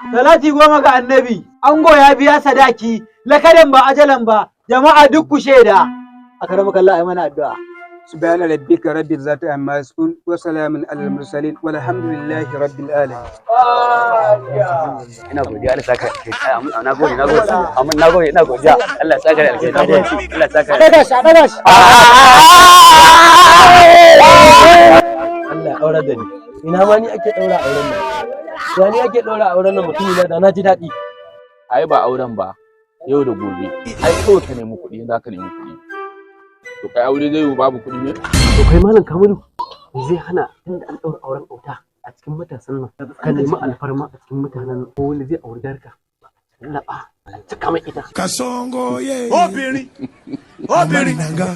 Salati 10 ga annabi. Ango ya biya sadaki. Lakadan ba ajalan ba. Jama'a duk ku shaida. Akramaka Allah ayi mana addu'a. سبحان ربك رب العزة عما يصفون وسلام على المرسلين والحمد لله رب العالمين. ina godiya Allah saka na gode amma na gode ina godiya Allah saka da alheri na gode Allah saka daga shi Allah aurar da ni ina ma ni ake daura auren nan ya ni ake daura auren nan mutumi da na ji daɗi ai ba auren ba yau da gobe ai kawai ka nemi kuɗi za ka nemi kuɗi to kai aure zai yi babu kuɗi ne to kai malam Kamalu zai hana tunda an daura auren auta a cikin matasan nan ka nemi alfarma a cikin mutanen ko wani zai auri darka laba cika mai ita kasongo ye obìnrin nanga.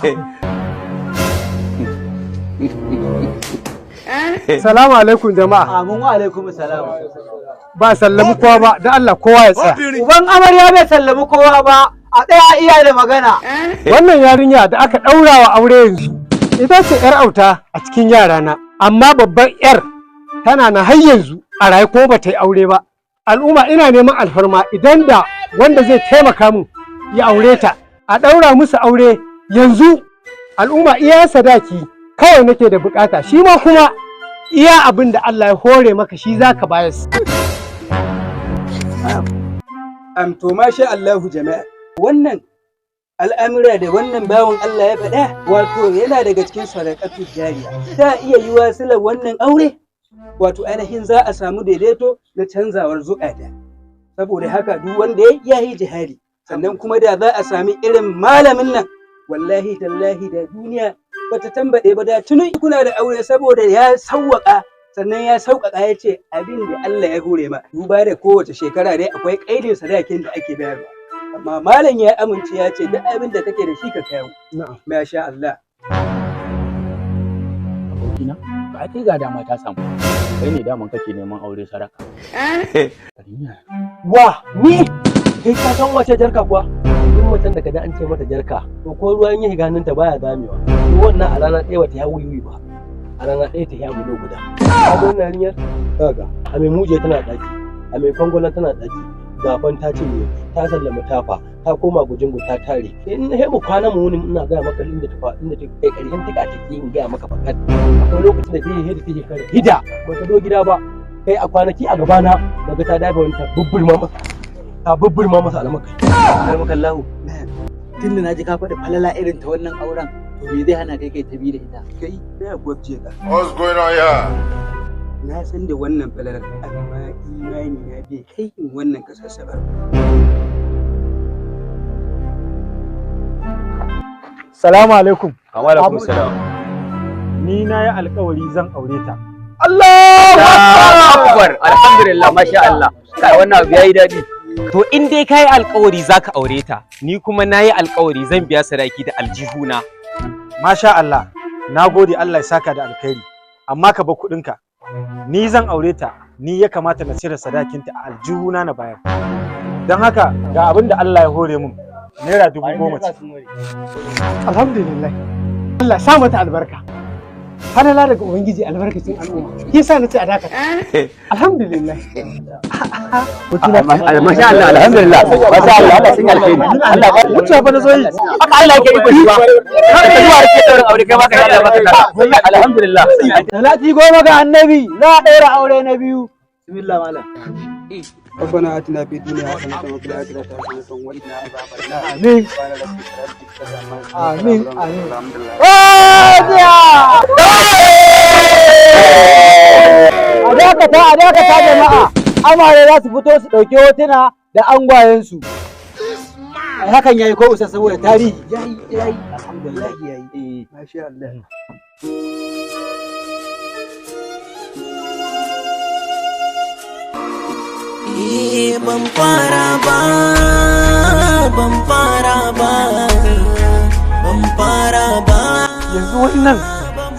Salamu alaikum jama'a. amin wa alaikum salam Ba sallami kowa ba, da Allah kowa ya tsaya. uban amarya bai sallami kowa ba a ɗaya iya da magana Wannan yarinya da aka ɗaura wa aure yanzu, ita ce 'yar auta a cikin yarana, amma babban 'yar tana na har yanzu a raye ko ba ta yi aure ba. Al'umma ina neman alfarma idan da wanda zai taimaka min ya aure ta, a ɗaura musu aure yanzu. Al'umma iya sadaki kawai nake da bukata, shi ma kuma iya abin da Allah ya hore maka shi za ka bayar. To masha Allahu jama'a, wannan al'amura da wannan bawan Allah ya faɗa wato yana daga cikin sadaqatu jariya. Ta iya yi wasilar wannan aure wato ainihin za a samu daidaito na canzawar zukata. Saboda haka duk wanda ya yi jihadi sannan kuma da za a sami irin malamin nan wallahi tallahi da duniya bata tambaɗe ba da tuni kuna da aure saboda ya sawwaka sannan ya sauƙaƙa ya ce abin da Allah ya hore ma duba da kowace shekara dai akwai ƙaidin sadakin da ake bayarwa amma malam ya amince ya ce duk abin da kake da shi ka kawo masha Allah abokina ba kai ga dama ta samu kai ne daman kake neman aure saraka wa ni kai ka san wace jarka kuwa duk mutum da kaji an ce mata jarka to ko ruwan yin ganinta baya zamewa to wannan a rana ɗaya bata ya wuyi ba a rana ɗaya ta ya bulo guda ka ga wannan yarinyar kaga a mai muje tana ɗaki a mai fangola tana ɗaki gafan ta cinye ta sallama tafa ta koma gujingu ta tare in na hebu kwana mu wuni ina gaya maka inda ta kai ƙarshen tika ta in gaya maka fakat akwai lokacin da take hedi take kare hida ba ta zo gida ba kai a kwanaki a gabana daga ta dafa wani ta bubbulma masa almaka Allahu tunda naji ka faɗi falala irin ta wannan auren to me zai hana kai ta bi da ita kai da gwabje ka What's going on here? na san da wannan falalar amma imani na bai kai in wannan kasar ba Salamu alaikum. alaikum salam Ni na yi alkawari zan aure ta. Allahu akbar alhamdulillah masha Allah kai wannan abu yayi dadi to in dai kai alƙawari zaka aure ta ni kuma nayi alƙawari zan biya sadaki da aljihuna Masha Allah, na gode Allah ya saka da alkhairi, amma ka bar kuɗinka. Ni zan aure ta, ni ya kamata na cire sadakinta a aljihuna na bayar. Don haka ga abin da Allah ya hore mun, naira 10,000 ce. Alhamdulillah, Allah sa mata albarka. Falala daga Ubangiji albarkacin al'umma. Shi yasa nace a dakata. Alhamdulillah. masha Allah alhamdulillah masha Allah Allah sun alkhairi Allah ba Wuce fa na zo yi. haka Allah yake iko shi ba kai ka zuwa rike daurin aure kai ma ka Allah maka alhamdulillah Salati 10 ga annabi za a ɗaura aure na biyu bismillah malam ربنا آتنا في الدنيا حسنة وفي الآخرة حسنة وقنا عذاب النار Amin. سبحان ربك رب العزة عما يصفون Amin. وسلام على Amin. الحمد لله a dakata jama'a amare za su fito su ɗauki hotuna da angwayensu hakan yayi ko usa saboda tarihi yayi alhamdulillah yayi masha Allah ban fara ba Yanzu wannan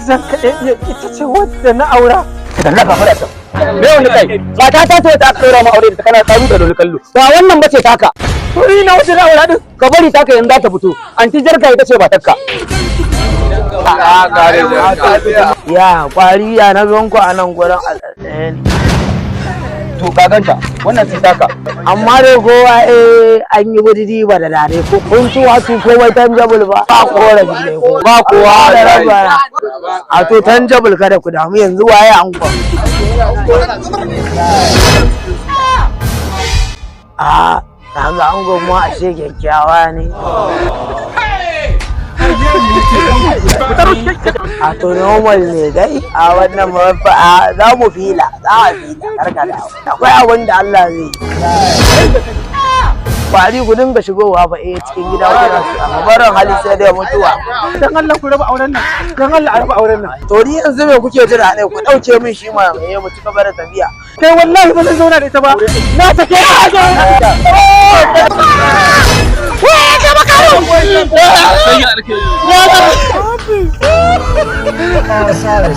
zan kaɗe ita ce wadda na aura. da Allah ka fara ta me wani kai ba ta ce ta tsora mu aure da kana tsaro da dole kallo ba wannan bace taka to ni na wuce na aure din ka bari taka yanzu za ta fito anti jarka ita ce ba takka ya kwari ya na zonku a nan gurin al'adani to ka ganta wannan sai taka. amma dai kowa an yi budidi ba da dare ko kun ci wasu komai tangible ba korafi ne ko ba kowa da raba a to tangible kada ku damu yanzu waye an kwa a kaga an gwamma a she kyakkyawa ne a to normal ne dai a wannan mafa za mu fila karkada akwai abin da Allah zai kwari ku dinga shigowa ba cikin gida wajen a barin hali sai da mutuwa dan Allah ku raba auren nan dan Allah a raba auren nan to ni yanzu me kuke jira ne ku dauke min shi ma mu ci gaba da tafiya kai wallahi ba zan zauna da ita ba na take Sorry.